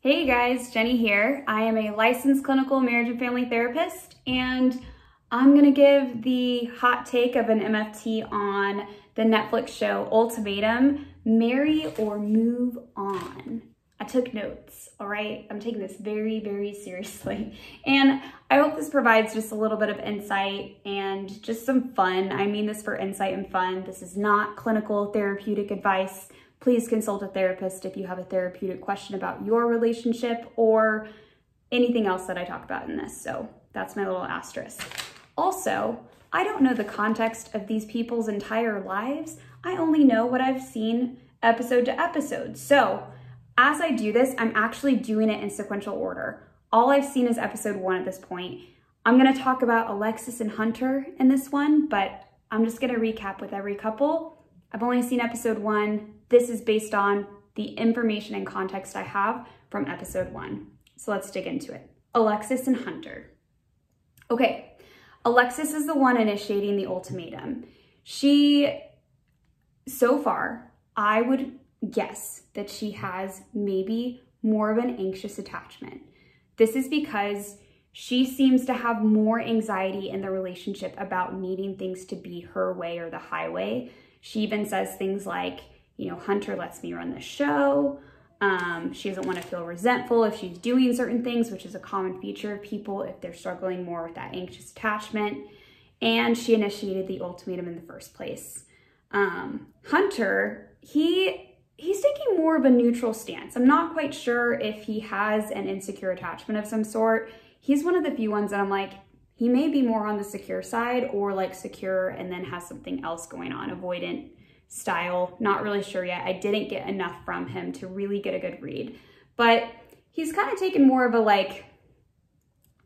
Hey guys, Jenny here. I am a licensed clinical marriage and family therapist, and I'm gonna give the hot take of an MFT on the Netflix show Ultimatum, Marry or Move On. I took notes, all right? I'm taking this very, very seriously. And I hope this provides just a little bit of insight and just some fun. I mean this for insight and fun. This is not clinical therapeutic advice. Please consult a therapist if you have a therapeutic question about your relationship or anything else that I talk about in this. So that's my little asterisk. Also, I don't know the context of these people's entire lives. I only know what I've seen episode to episode. So as I do this, I'm actually doing it in sequential order. All I've seen is episode 1 at this point. I'm gonna talk about Alexis and Hunter in this one, but I'm just gonna recap with every couple. I've only seen episode 1. This is based on the information and context I have from episode 1. So let's dig into it. Alexis and Hunter. Okay, Alexis is the one initiating the ultimatum. So far, I would guess that she has maybe more of an anxious attachment. This is because she seems to have more anxiety in the relationship about needing things to be her way or the highway. She even says things like, you know, Hunter lets me run the show. She doesn't want to feel resentful if she's doing certain things, which is a common feature of people if they're struggling more with that anxious attachment. And she initiated the ultimatum in the first place. Hunter, he's taking more of a neutral stance. I'm not quite sure if he has an insecure attachment of some sort. He's one of the few ones that I'm like, he may be more on the secure side or like secure and then has something else going on, avoidant style. Not really sure yet. I didn't get enough from him to really get a good read, but he's kind of taken more of a like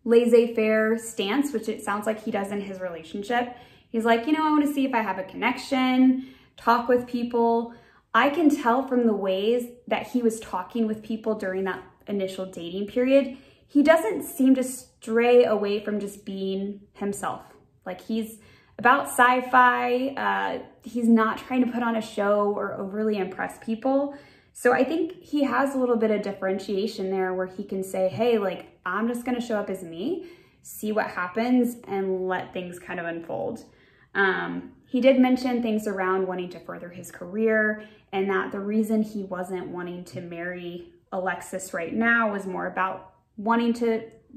laissez-faire stance, which it sounds like he does in his relationship. He's like, you know, I want to see if I have a connection, talk with people. I can tell from the ways that he was talking with people during that initial dating period, he doesn't seem to stray away from just being himself. Like he's about sci-fi, he's not trying to put on a show or overly impress people. So I think he has a little bit of differentiation there where he can say, hey, like, I'm just gonna show up as me, see what happens and let things kind of unfold. He did mention things around wanting to further his career and that the reason he wasn't wanting to marry Alexis right now was more about wanting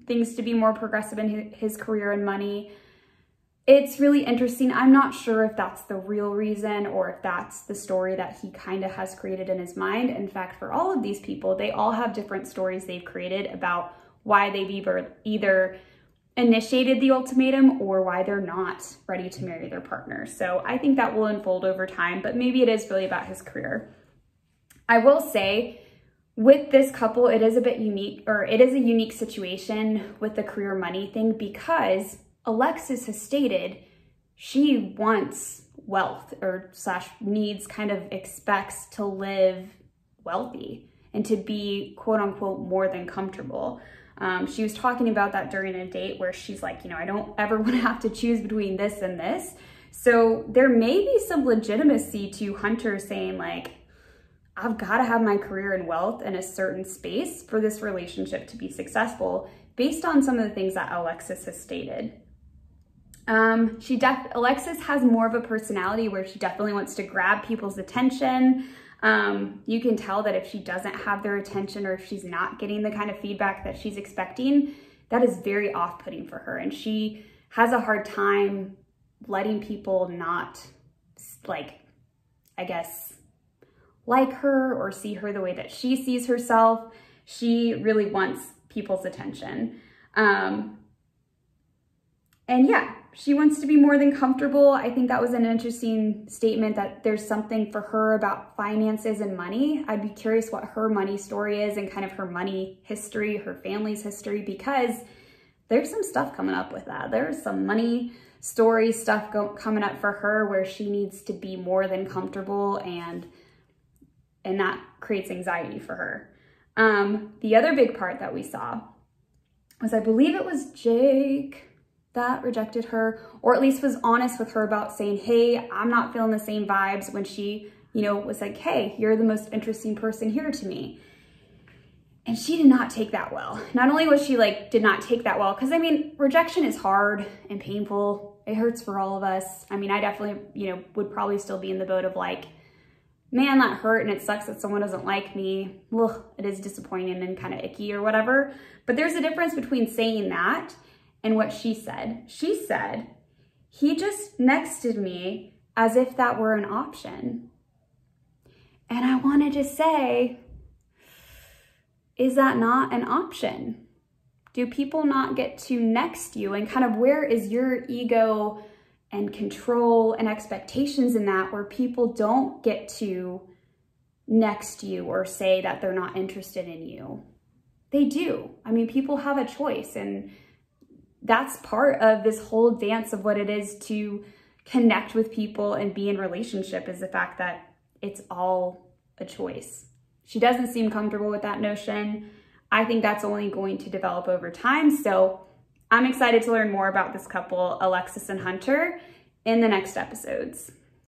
things to be more progressive in his career and money. It's really interesting. I'm not sure if that's the real reason or if that's the story that he kind of has created in his mind. In fact, for all of these people, they all have different stories they've created about why they've either initiated the ultimatum or why they're not ready to marry their partner. So I think that will unfold over time, but maybe it is really about his career. I will say with this couple, it is a bit unique, or it is a unique situation with the career money thing because Alexis has stated she wants wealth or needs, kind of expects to live wealthy and to be quote unquote more than comfortable. She was talking about that during a date where she's like, you know, I don't ever want to have to choose between this and this. So there may be some legitimacy to Hunter saying like, I've got to have my career and wealth in a certain space for this relationship to be successful based on some of the things that Alexis has stated. Alexis has more of a personality where she definitely wants to grab people's attention. You can tell that if she doesn't have their attention or if she's not getting the kind of feedback that she's expecting, that is very off-putting for her. And she has a hard time letting people not like her or see her the way that she sees herself. She really wants people's attention. And yeah, she wants to be more than comfortable. I think that was an interesting statement that there's something for her about finances and money. I'd be curious what her money story is and kind of her money history, her family's history, because there's some stuff coming up with that. There's some money story stuff coming up for her where she needs to be more than comfortable and that creates anxiety for her. The other big part that we saw was, I believe it was Jake that rejected her, or at least was honest with her about saying, hey, I'm not feeling the same vibes, when she, you know, was like, hey, you're the most interesting person here to me. And she did not take that well. Not only was she like, did not take that well, because I mean, rejection is hard and painful. It hurts for all of us. I mean, I definitely, you know, would probably still be in the boat of like, man, that hurt and it sucks that someone doesn't like me. Ugh, it is disappointing and kind of icky or whatever. But there's a difference between saying that and what she said. She said, he just nexted me as if that were an option. And I wanted to say, is that not an option? Do people not get to next you? And kind of where is your ego and control and expectations in that, where people don't get to next you or say that they're not interested in you? They do. I mean, people have a choice, and that's part of this whole dance of what it is to connect with people and be in relationship, is the fact that it's all a choice. She doesn't seem comfortable with that notion. I think that's only going to develop over time. So I'm excited to learn more about this couple, Alexis and Hunter, in the next episodes.